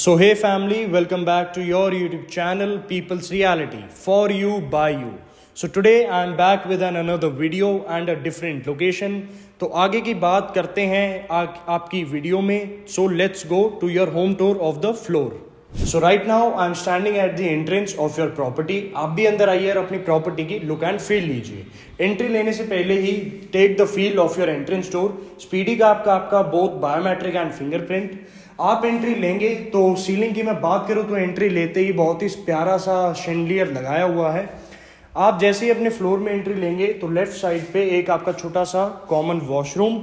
So, hey family, welcome back to your YouTube channel, People's Reality, for you, by you. So, today I am back with another video and a different location. तो आगे की बात करते हैं आपकी video में. So, let's go to your home tour of the floor. So, right now I am standing at the entrance of your property. आप भी अंदर आइए और अपनी प्रॉपर्टी की लुक एंड फील लीजिए. एंट्री लेने से पहले ही take the feel of your entrance door. Speedy का आपका बोथ बायोमेट्रिक एंड फिंगरप्रिंट. आप एंट्री लेंगे तो सीलिंग की मैं बात करूं तो एंट्री लेते ही बहुत ही प्यारा सा शैंडलियर लगाया हुआ है. आप जैसे ही अपने फ्लोर में एंट्री लेंगे तो लेफ्ट साइड पे एक आपका छोटा सा कॉमन वॉशरूम.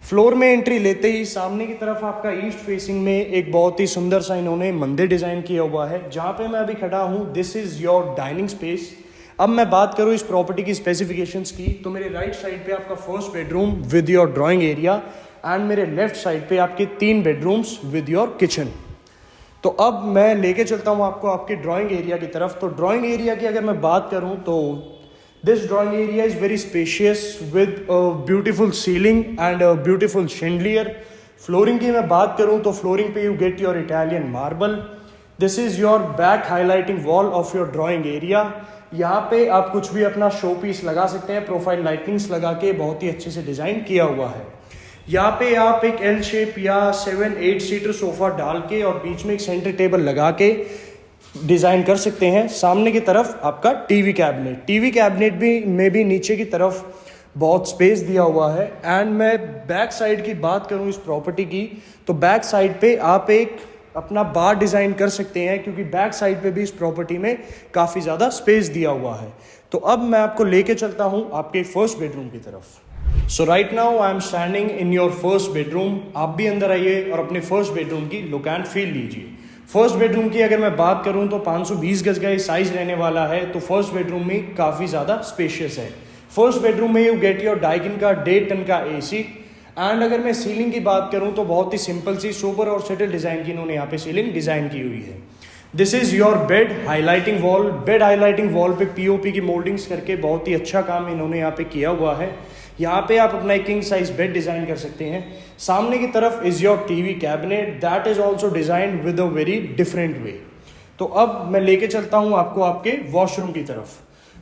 फ्लोर में एंट्री लेते ही सामने की तरफ आपका ईस्ट फेसिंग में एक बहुत ही सुंदर सा इन्होंने मंदिर डिजाइन किया हुआ है. जहां पे मैं अभी खड़ा हूं, this is your dining space. अब मैं बात करूं इस प्रॉपर्टी की स्पेसिफिकेशंस की तो मेरे राइट साइड पे आपका first bedroom with your drawing area and मेरे लेफ्ट साइड पे आपके 3 बेडरूम्स विद योर किचन. तो अब मैं लेके चलता हूँ आपको आपके ड्राइंग एरिया की तरफ. तो ड्राइंग एरिया की अगर मैं बात करूँ तो this drawing area is very spacious with beautiful ceiling and beautiful chandelier. Flooring की मैं बात करूँ तो फ्लोरिंग पे you get your Italian marble. This is your back highlighting wall of your drawing area. यहाँ पे आप कुछ भी अपना शो पीस लगा सकते हैं. प्रोफाइल लाइटिंग्स लगा के बहुत ही अच्छे से डिज़ाइन किया हुआ है. यहाँ पे आप एक एल शेप या 7-8 सीटर सोफा डाल के और बीच में एक सेंटर टेबल लगा के डिज़ाइन कर सकते हैं. सामने की तरफ आपका टीवी कैबिनेट भी नीचे की तरफ बहुत स्पेस दिया हुआ है. एंड मैं बैक साइड की बात करूँ इस प्रॉपर्टी की तो बैक साइड पे आप एक अपना बार डिज़ाइन कर सकते हैं क्योंकि बैक साइड पे भी इस प्रॉपर्टी में काफ़ी ज़्यादा स्पेस दिया हुआ है. तो अब मैं आपको लेके चलता हूँ आपके फर्स्ट बेडरूम की तरफ. So right now I am standing in your first bedroom. आप भी अंदर आइए और अपने फर्स्ट बेडरूम की लुक एंड फील लीजिए. फर्स्ट बेडरूम की अगर मैं बात करूं तो 520 गज का साइज रहने वाला है. तो फर्स्ट बेडरूम में काफ़ी ज़्यादा स्पेशियस है. फर्स्ट बेडरूम में यू गेट योर डाइकिन का 1.5 टन का AC. एंड अगर मैं सीलिंग की बात करूं तो बहुत ही सिंपल सी सोबर और सेटल डिज़ाइन की इन्होंने यहाँ पे सीलिंग डिज़ाइन की हुई है. This is your bed highlighting wall. Bed highlighting wall पे POP की मोल्डिंग्स करके बहुत ही अच्छा काम इन्होंने यहाँ पे किया हुआ है. यहाँ पे आप अपना एक किंग साइज बेड डिजाइन कर सकते हैं. सामने की तरफ is your TV cabinet that is also designed with a very different way. तो अब मैं लेके चलता हूँ आपको आपके वॉशरूम की तरफ.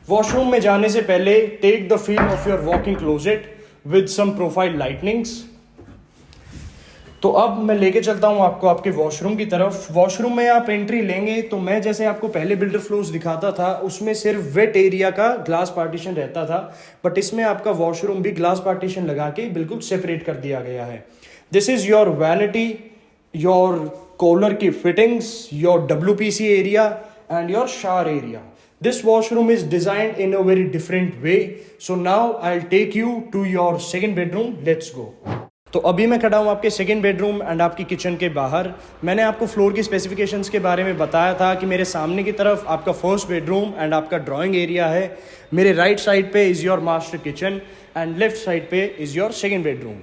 वॉशरूम में जाने से पहले take the feel of your walking closet with some profile lightings. तो अब मैं लेके चलता हूँ आपको आपके वॉशरूम की तरफ. वॉशरूम में आप एंट्री लेंगे तो मैं जैसे आपको पहले बिल्डर फ्लोर्स दिखाता था उसमें सिर्फ वेट एरिया का ग्लास पार्टीशन रहता था, बट इसमें आपका वॉशरूम भी ग्लास पार्टीशन लगा के बिल्कुल सेपरेट कर दिया गया है. This is your vanity, your collar की fittings, your WPC area and your shower area. This washroom is designed in a very different way. So now I'll take you to your second bedroom. Let's go. तो अभी मैं खड़ा हूँ आपके second bedroom and आपकी kitchen के बाहर. मैंने आपको फ्लोर की स्पेसिफिकेशंस के बारे में बताया था कि मेरे सामने की तरफ आपका फर्स्ट बेडरूम एंड आपका ड्राइंग एरिया है. मेरे राइट साइड पे is your master kitchen and left side पे इज़ योर सेकंड बेडरूम.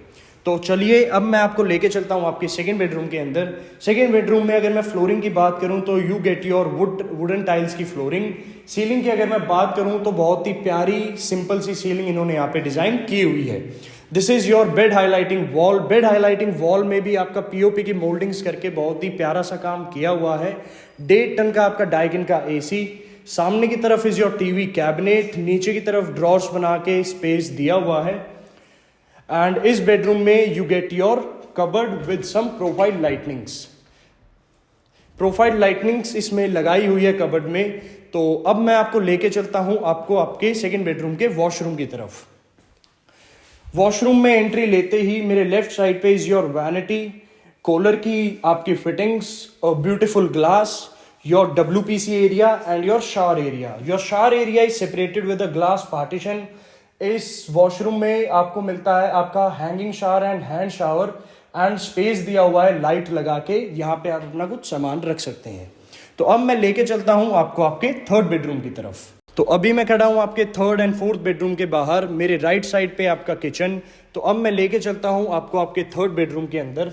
तो चलिए अब मैं आपको लेके चलता हूँ आपके सेकंड बेडरूम के अंदर. सेकंड बेडरूम में अगर मैं फ्लोरिंग की बात करूँ तो you get your wooden tiles की फ्लोरिंग. सीलिंग की अगर मैं बात करूँ तो बहुत ही प्यारी सिंपल सी सीलिंग इन्होंने यहाँ पे डिज़ाइन की हुई है. This is your bed highlighting wall. Bed highlighting wall में भी आपका POP की मोल्डिंग्स करके बहुत ही प्यारा सा काम किया हुआ है. 1.5 टन का आपका डाइकिन का AC. सामने की तरफ इज योर टीवी कैबिनेट. नीचे की तरफ ड्रॉर्स बना के स्पेस दिया हुआ है. एंड इस बेडरूम में you get your cupboard with some profile lightings. Profile lightings इसमें लगाई हुई है कबर्ड में. तो अब मैं आपको लेके चलता हूं आपको आपके सेकंड बेडरूम के वॉशरूम की तरफ. वॉशरूम में एंट्री लेते ही मेरे लेफ्ट साइड पे इज योर वैनिटी, कॉलर की आपकी fittings, beautiful glass, your WPC area and your shower area. Your shower area is separated with a glass partition. इस वॉशरूम में आपको मिलता है आपका hanging shower and hand shower and space दिया हुआ है लाइट लगा के. यहाँ पे आप अपना कुछ सामान रख सकते हैं. तो अब मैं लेके चलता हूँ आपको आपके थर्ड बेडरूम की तरफ. तो अभी मैं खड़ा हूँ आपके थर्ड एंड फोर्थ बेडरूम के बाहर. मेरे राइट साइड पे आपका किचन. तो अब मैं लेके चलता हूँ आपको आपके थर्ड बेडरूम के अंदर.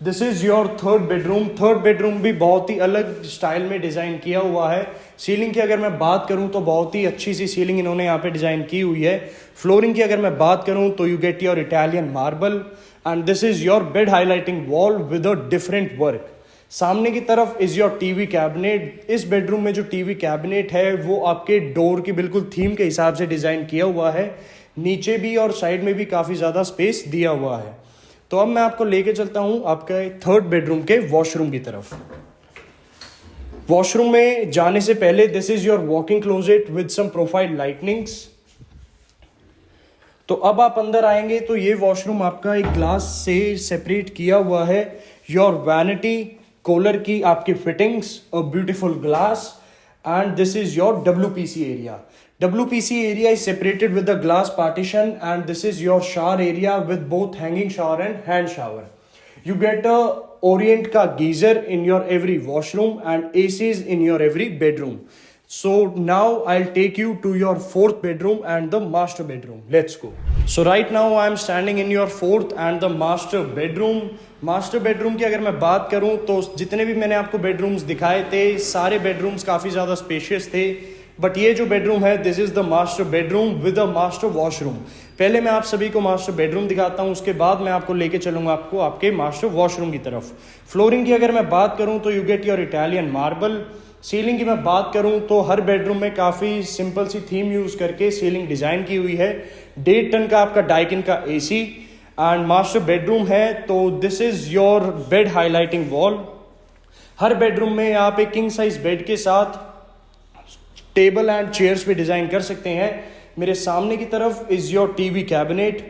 This is your third bedroom. Third bedroom भी बहुत ही अलग स्टाइल में डिज़ाइन किया हुआ है. सीलिंग की अगर मैं बात करूं तो बहुत ही अच्छी सी सीलिंग इन्होंने यहाँ पे डिज़ाइन की हुई है. फ्लोरिंग की अगर मैं बात करूं तो you get your Italian marble and this is your bed highlighting wall with a different work. सामने की तरफ इज योर टीवी कैबिनेट। इस बेडरूम में जो टीवी कैबिनेट है वो आपके डोर की बिल्कुल थीम के हिसाब से डिजाइन किया हुआ है। नीचे भी और साइड में भी काफी ज्यादा स्पेस दिया हुआ है। तो अब मैं आपको लेके चलता हूं आपके थर्ड बेडरूम के वॉशरूम की तरफ। वॉशरूम में जाने से पहले this is your walking closet with some profile lightings. तो अब आप अंदर आएंगे तो ये वॉशरूम आपका एक ग्लास से सेपरेट किया हुआ है। योर वैनिटी, कॉलर की आपकी fittings, a beautiful glass, and this is your WPC area. WPC area is separated with a glass partition, and this is your shower area with both hanging shower and hand shower. You get a Orient ka geyser in your every washroom and ACs in your every bedroom. So now I'll take you to your fourth bedroom and the master bedroom. Let's go. So right now I am standing in your fourth and the master bedroom. Master bedroom की अगर मैं बात करूं तो जितने भी मैंने आपको बेडरूम्स दिखाए थे सारे बेडरूम्स काफ़ी ज़्यादा स्पेशियस थे, बट ये जो बेडरूम है this is the master bedroom with a master washroom. पहले मैं आप सभी को मास्टर बेडरूम दिखाता हूं, उसके बाद मैं आपको लेके चलूंगा आपको आपके मास्टर वॉशरूम की तरफ। फ्लोरिंग की अगर मैं बात करूं तो you get your Italian marble. Ceiling की मैं बात करूं तो हर बेडरूम में काफ़ी सिंपल सी थीम यूज़ करके सीलिंग डिज़ाइन की हुई है। 1.5 टन का आपका डाइकिन का AC एंड मास्टर बेडरूम है। तो this is your bed highlighting wall. Her bedroom में आप एक किंग साइज बेड के साथ टेबल एंड चेयर्स भी डिजाइन कर सकते हैं। मेरे सामने की तरफ is your TV cabinet.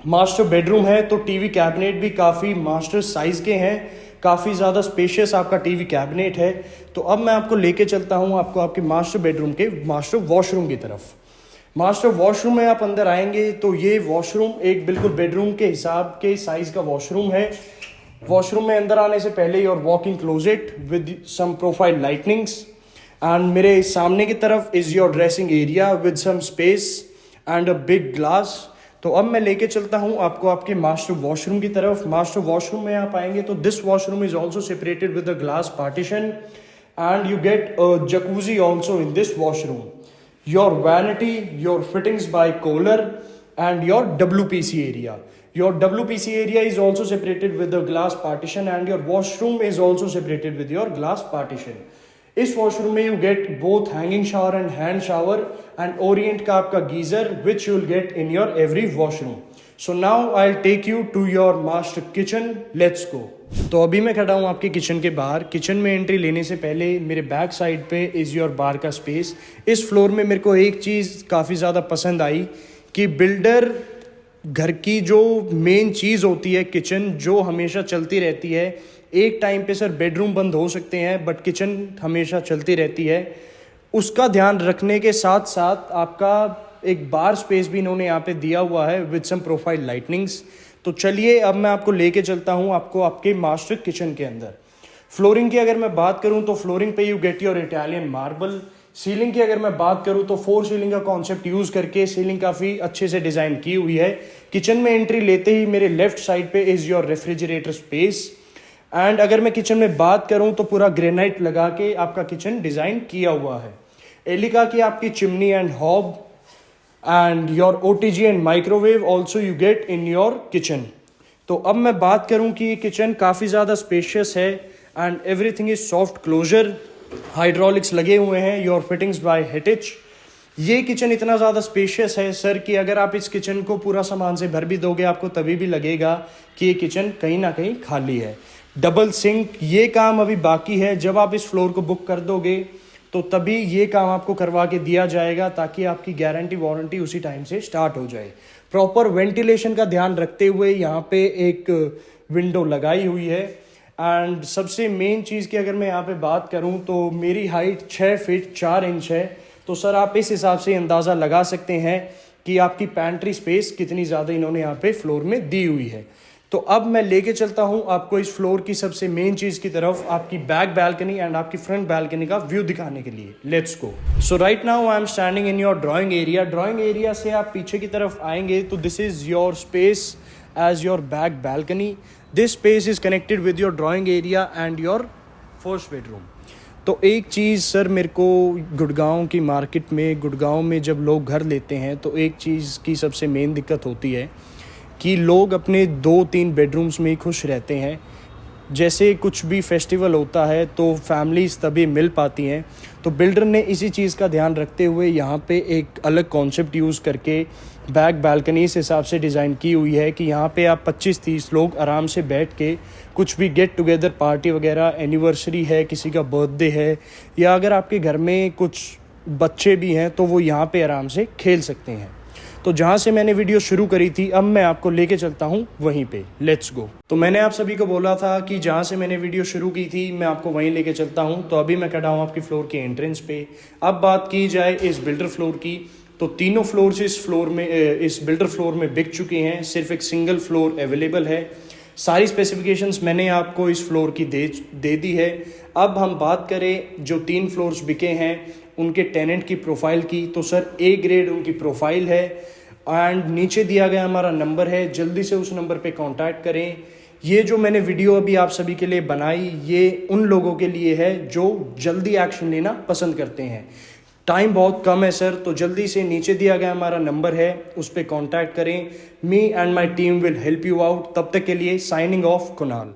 Master bedroom है तो टीवी कैबिनेट भी काफ़ी मास्टर साइज के हैं, काफ़ी ज़्यादा स्पेशियस आपका टीवी कैबिनेट है। तो अब मैं आपको लेके चलता हूँ आपको आपके मास्टर बेडरूम के मास्टर वॉशरूम की तरफ। मास्टर वॉशरूम में आप अंदर आएंगे तो ये वॉशरूम एक बिल्कुल बेडरूम के हिसाब के साइज का वॉशरूम है। वॉशरूम में अंदर आने से पहले your walking closet with some profile lightings, and मेरे सामने की तरफ is your dressing area with some space and a big glass. तो अब मैं लेके चलता हूँ आपको आपके मास्टर वॉशरूम की तरफ। मास्टर वॉशरूम में आप आएंगे तो this washroom is also separated with a glass partition and you get a jacuzzi also in this washroom. Your vanity, your fittings by Kohler, and your WPC area. Your WPC area is also separated with a glass partition and your washroom is also separated with your glass partition. इस washroom में you get both hanging shower and hand shower and Orient का आपका geyser which you will get in your every washroom. So now I'll take you to your master kitchen. Let's go. तो अभी मैं खड़ा हूँ आपके kitchen के बाहर। किचन में एंट्री लेने से पहले मेरे बैक साइड पे इज़ योर बार का स्पेस। इस फ्लोर में मेरे को एक चीज़ काफ़ी ज़्यादा पसंद आई कि बिल्डर घर की जो मेन चीज़ होती है किचन, जो हमेशा चलती रहती है। एक टाइम पे सर बेडरूम बंद हो सकते हैं बट किचन हमेशा चलती रहती है, उसका ध्यान रखने के साथ साथ आपका एक बार स्पेस भी इन्होंने यहाँ पे दिया हुआ है विद सम प्रोफाइल लाइटनिंग्स। तो चलिए अब मैं आपको लेके चलता हूँ आपको आपके मास्टर किचन के अंदर। फ्लोरिंग की अगर मैं बात करूँ तो फ्लोरिंग पे you get your Italian marble. Ceiling की अगर मैं बात करूँ तो 4 सीलिंग का कॉन्सेप्ट यूज़ करके सीलिंग काफ़ी अच्छे से डिज़ाइन की हुई है। किचन में एंट्री लेते ही मेरे लेफ्ट साइड पे is your refrigerator space, and अगर मैं किचन में बात करूँ तो पूरा ग्रेनाइट लगा के आपका किचन डिज़ाइन किया हुआ है। एलिका की आपकी chimney and hob and your OTG and microwave also you get in your kitchen. तो अब मैं बात करूं कि ये किचन काफ़ी ज़्यादा स्पेशियस है and everything is soft closure, hydraulics लगे हुए हैं, योर फिटिंग्स बाय हिटिच। ये किचन इतना ज़्यादा स्पेशियस है सर कि अगर आप इस किचन को पूरा सामान से भर भी दोगे आपको तभी भी लगेगा कि ये किचन कहीं ना कहीं खाली है। डबल सिंक, ये काम अभी बाकी है। जब आप इस फ्लोर को बुक कर दोगे तो तभी ये काम आपको करवा के दिया जाएगा ताकि आपकी गारंटी वारंटी उसी टाइम से स्टार्ट हो जाए। प्रॉपर वेंटिलेशन का ध्यान रखते हुए यहाँ पे एक विंडो लगाई हुई है। एंड सबसे मेन चीज़ की अगर मैं यहाँ पे बात करूँ तो मेरी हाइट 6 फीट 4 इंच है। तो सर आप इस हिसाब से अंदाज़ा लगा सकते हैं कि आपकी पैंट्री स्पेस कितनी ज़्यादा इन्होंने यहाँ पे फ्लोर में दी हुई है। तो अब मैं लेके चलता हूँ आपको इस फ्लोर की सबसे मेन चीज़ की तरफ, आपकी बैक बैल्कनी एंड आपकी फ्रंट बैल्कनी का व्यू दिखाने के लिए। Let's go. So right now I am standing in your drawing area. Drawing area से आप पीछे की तरफ आएंगे तो this is your space as your back balcony. This space is connected with your drawing area and your first bedroom. तो एक चीज़ sir मेरे को गुड़गांव की मार्केट में, गुड़गांव में जब लोग घर लेते हैं तो एक चीज़ की सबसे मेन दिक्कत होती है कि लोग अपने 2-3 बेडरूम्स में ही खुश रहते हैं। जैसे कुछ भी फेस्टिवल होता है तो फैमिलीज़ तभी मिल पाती हैं। तो बिल्डर ने इसी चीज़ का ध्यान रखते हुए यहाँ पे एक अलग कॉन्सेप्ट यूज़ करके बैक बालकनी इस हिसाब से डिज़ाइन की हुई है कि यहाँ पे आप 25-30 लोग आराम से बैठ के कुछ भी गेट टुगेदर पार्टी वगैरह, एनिवर्सरी है, किसी का बर्थडे है, या अगर आपके घर में कुछ बच्चे भी हैं तो वो यहाँ पे आराम से खेल सकते हैं। तो जहाँ से मैंने वीडियो शुरू करी थी अब मैं आपको लेके चलता हूँ वहीं पे, लेट्स गो। तो मैंने आप सभी को बोला था कि जहाँ से मैंने वीडियो शुरू की थी मैं आपको वहीं लेके चलता हूँ। तो अभी मैं खड़ा हूँ आपकी फ्लोर के एंट्रेंस पे। अब बात की जाए इस बिल्डर फ्लोर की, तो तीनों फ्लोर्स इस बिल्डर फ्लोर में बिक चुके हैं। सिर्फ एक सिंगल फ्लोर अवेलेबल है। सारी स्पेसिफिकेशंस मैंने आपको इस फ्लोर की दे दी है। अब हम बात करें जो 3 फ्लोर्स बिके हैं उनके टेनेंट की प्रोफाइल की, तो सर ए ग्रेड उनकी प्रोफाइल है एंड नीचे दिया गया हमारा नंबर है, जल्दी से उस नंबर पे कांटेक्ट करें। ये जो मैंने वीडियो अभी आप सभी के लिए बनाई ये उन लोगों के लिए है जो जल्दी एक्शन लेना पसंद करते हैं। टाइम बहुत कम है सर, तो जल्दी से नीचे दिया गया हमारा नंबर है उस पर कांटेक्ट करें। Me and my team will help you out. तब तक के लिए साइनिंग ऑफ, कुणाल।